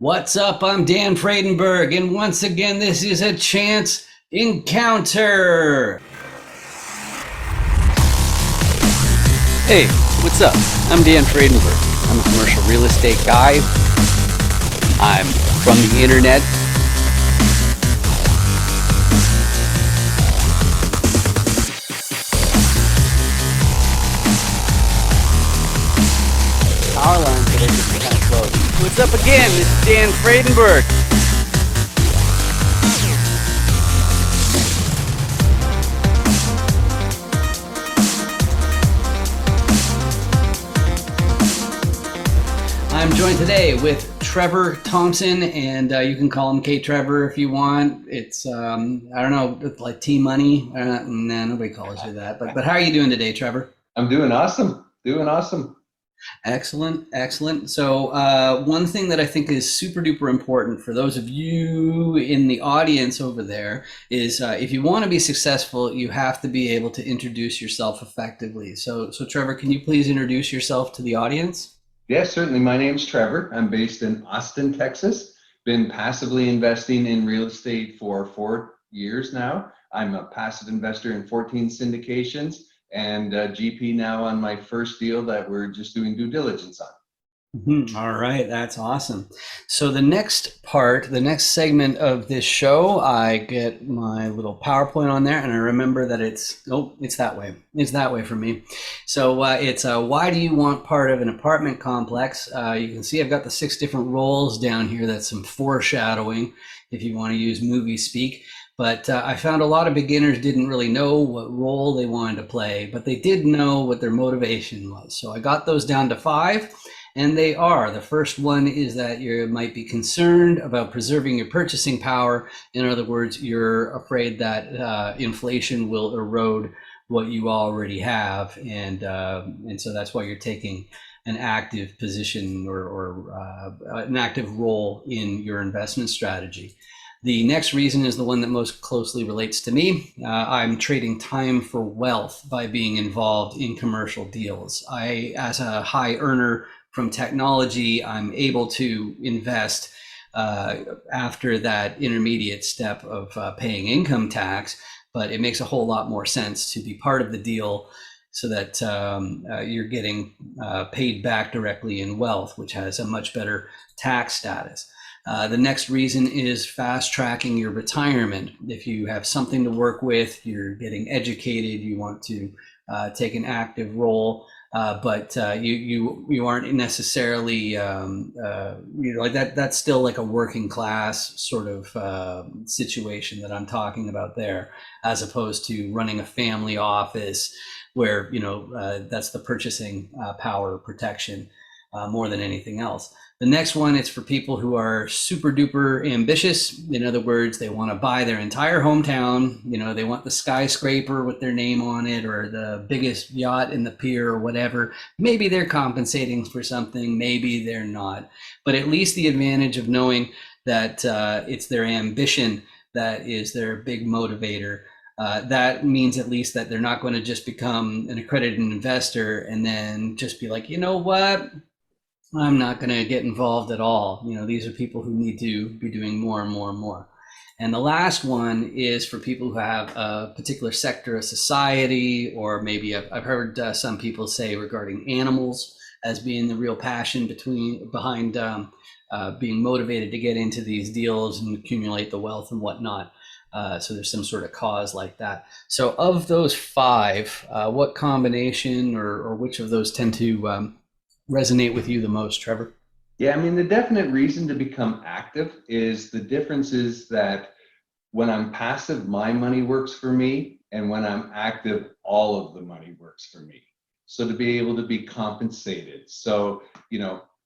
What's up? I'm Dan Fredenberg, and once again, this is a chance encounter. Hey, what's up? I'm Dan Fredenberg. I'm a commercial real estate guy. I'm from the internet. Power lines that are just kind of close. What's up again? This is Dan Fredenberg. I'm joined today with Trevor Thompson, and you can call him K Trevor if you want. It's I don't know, it's like T Money. Nah, nobody calls you that. But how are you doing today, Trevor? I'm doing awesome. Doing awesome. Excellent, excellent. So one thing that I think is super duper important for those of you in the audience over there is if you want to be successful, you have to be able to introduce yourself effectively. So Trevor, can you please introduce yourself to the audience? Yes, certainly. My name's Trevor. I'm based in Austin, Texas. Been passively investing in real estate for 4 years now. I'm a passive investor in 14 syndications and GP now on my first deal that we're just doing due diligence on. All right, that's awesome. So the next part, the next segment of this show, I get my little PowerPoint on there, and I remember that it's that way. It's that way for me. So it's why do you want part of an apartment complex? You can see I've got the 6 different roles down here. That's some foreshadowing, if you want to use movie speak. But I found a lot of beginners didn't really know what role they wanted to play, but they did know what their motivation was. So I got those down to 5. And they are. The first one is that you might be concerned about preserving your purchasing power. In other words, you're afraid that inflation will erode what you already have, and so that's why you're taking an active position or an active role in your investment strategy. The next reason is the one that most closely relates to me. I'm trading time for wealth by being involved in commercial deals. As a high earner from technology, I'm able to invest after that intermediate step of paying income tax, but it makes a whole lot more sense to be part of the deal so that you're getting paid back directly in wealth, which has a much better tax status. The next reason is fast tracking your retirement. If you have something to work with, you're getting educated, you want to take an active role, but you aren't necessarily like that. That's still like a working class sort of situation that I'm talking about there, as opposed to running a family office where that's the purchasing power protection more than anything else. The next one, it's for people who are super duper ambitious. In other words, they want to buy their entire hometown. They want the skyscraper with their name on it, or the biggest yacht in the pier, or whatever. Maybe they're compensating for something, maybe they're not. But at least the advantage of knowing that it's their ambition that is their big motivator. That means at least that they're not going to just become an accredited investor and then just be like, you know what? I'm not going to get involved at all. These are people who need to be doing more and more and more. And the last one is for people who have a particular sector of society, or maybe I've heard some people say regarding animals as being the real passion behind being motivated to get into these deals and accumulate the wealth and whatnot. So there's some sort of cause like that. So of those 5, what combination or which of those tend to resonate with you the most, Trevor? Yeah, I mean, the definite reason to become active is the difference is that when I'm passive, my money works for me. And when I'm active, all of the money works for me. So to be able to be compensated. So,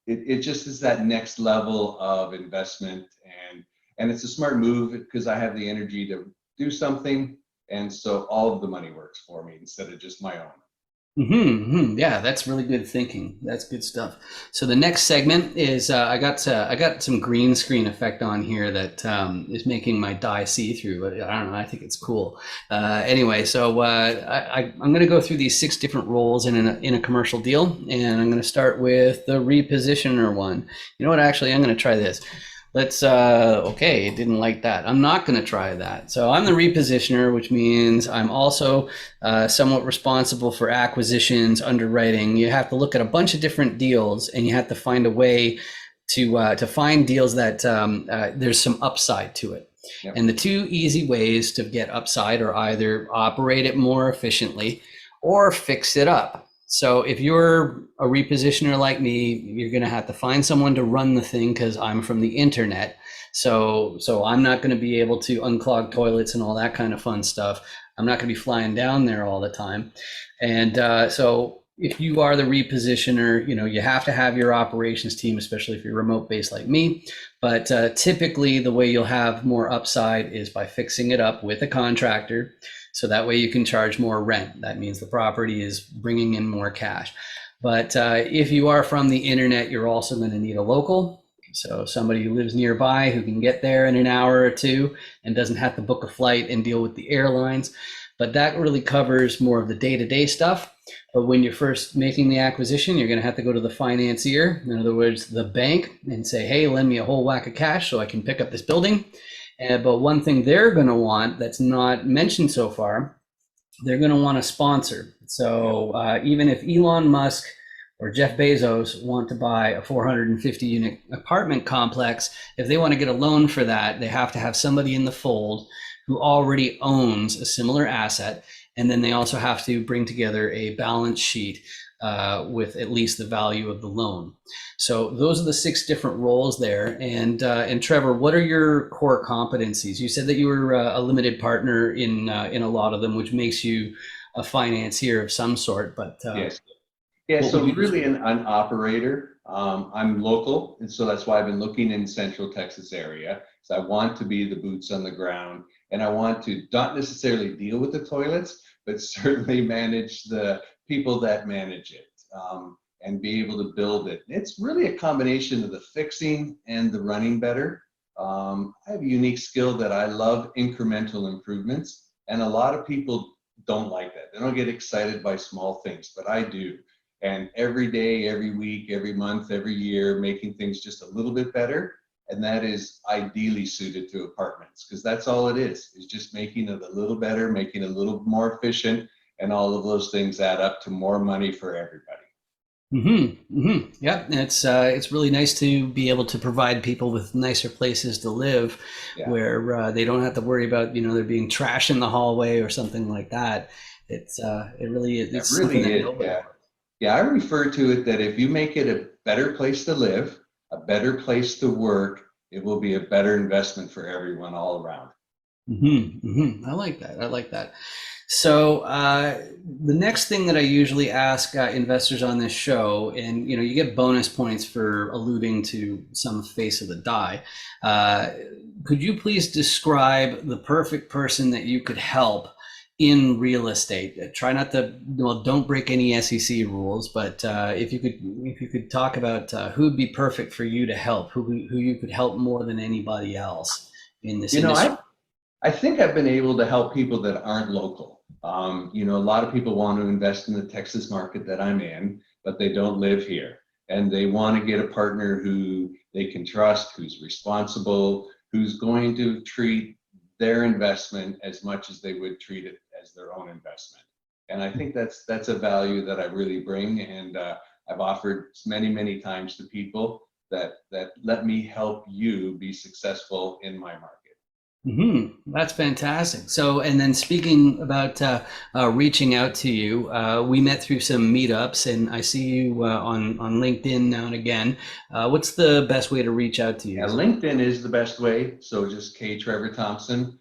it just is that next level of investment. And it's a smart move because I have the energy to do something. And so all of the money works for me instead of just my own. Yeah, that's really good thinking. That's good stuff. So the next segment is I got some green screen effect on here that is making my die see through. I don't know. I think it's cool. Anyway, so I'm going to go through these 6 different roles in a commercial deal, and I'm going to start with the repositioner one. You know what? Actually, I'm going to try this. Let's okay, it didn't like that. I'm not going to try that. So I'm the repositioner, which means I'm also somewhat responsible for acquisitions, underwriting. You have to look at a bunch of different deals, and you have to find a way to find deals that there's some upside to it. Yep. And the 2 easy ways to get upside are either operate it more efficiently or fix it up. So if you're a repositioner like me, you're going to have to find someone to run the thing because I'm from the internet. So I'm not going to be able to unclog toilets and all that kind of fun stuff. I'm not going to be flying down there all the time. And so if you are the repositioner, you have to have your operations team, especially if you're remote based like me. But typically the way you'll have more upside is by fixing it up with a contractor. So that way you can charge more rent. That means the property is bringing in more cash. But if you are from the internet, you're also going to need a local. So somebody who lives nearby who can get there in an hour or two and doesn't have to book a flight and deal with the airlines. But that really covers more of the day-to-day stuff. But when you're first making the acquisition, you're going to have to go to the financier, in other words, the bank, and say, hey, lend me a whole whack of cash so I can pick up this building. But one thing they're going to want that's not mentioned so far, they're going to want a sponsor. So even if Elon Musk or Jeff Bezos want to buy a 450 unit apartment complex, if they want to get a loan for that, they have to have somebody in the fold who already owns a similar asset. And then they also have to bring together a balance sheet with at least the value of the loan. So those are the 6 different roles there. And Trevor, what are your core competencies? You said that you were a limited partner in a lot of them, which makes you a financier of some sort. But Yes. Yeah, what would so you really describe? an operator. I'm local, and so that's why I've been looking in Central Texas area. So I want to be the boots on the ground, and I want to not necessarily deal with the toilets, but certainly manage the people that manage it, and be able to build it. It's really a combination of the fixing and the running better. I have a unique skill that I love incremental improvements, and a lot of people don't like that. They don't get excited by small things, but I do. And every day, every week, every month, every year, making things just a little bit better. And that is ideally suited to apartments because that's all it is just making it a little better, making it a little more efficient. And all of those things add up to more money for everybody. Yeah, it's really nice to be able to provide people with nicer places to live, Yeah, where they don't have to worry about there being trash in the hallway or something like that. It really is. it It's something really that is. nobody Yeah. wants. Yeah, I refer to it that if you make it a better place to live, a better place to work, it will be a better investment for everyone all around. I like that. I like that. So the next thing that I usually ask investors on this show, and you get bonus points for alluding to some face of the die. Uh, could you please describe the perfect person that you could help in real estate? Try not to, well, don't break any SEC rules, but if you could talk about who'd be perfect for you to help, who you could help more than anybody else in this You know, industry. I think I've been able to help people that aren't local. A lot of people want to invest in the Texas market that I'm in, but they don't live here. And they want to get a partner who they can trust, who's responsible, who's going to treat their investment as much as they would treat it as their own investment. And I think that's a value that I really bring. And I've offered many times to people that let me help you be successful in my market. That's fantastic. So, and then speaking about reaching out to you, we met through some meetups, and I see you on LinkedIn now and again. What's the best way to reach out to you? Yeah, LinkedIn is the best way. So just K Trevor Thompson.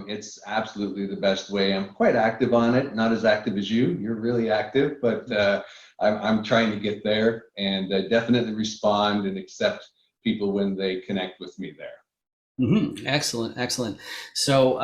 It's absolutely the best way. I'm quite active on it, not as active as you. You're really active, but I'm trying to get there and definitely respond and accept people when they connect with me there. Excellent, excellent. So,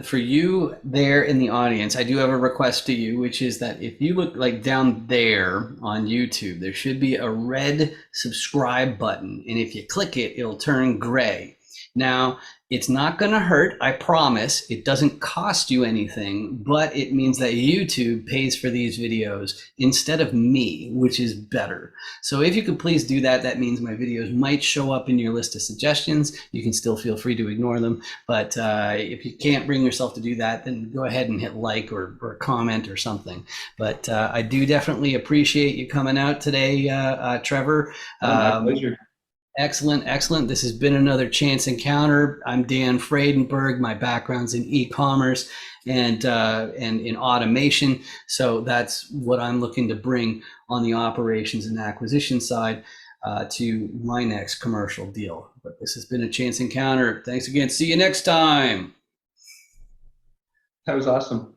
for you there in the audience, I do have a request to you, which is that if you look like down there on YouTube, there should be a red subscribe button. And if you click it, it'll turn gray. Now, it's not going to hurt, I promise. It doesn't cost you anything, but it means that YouTube pays for these videos instead of me, which is better. So if you could please do that, that means my videos might show up in your list of suggestions. You can still feel free to ignore them. But if you can't bring yourself to do that, then go ahead and hit like or comment or something. But I do definitely appreciate you coming out today, Trevor. My pleasure. Excellent, excellent. This has been another Chance Encounter. I'm Dan Friedenberg. My background's in e-commerce and in automation. So that's what I'm looking to bring on the operations and acquisition side to my next commercial deal. But this has been a Chance Encounter. Thanks again. See you next time. That was awesome.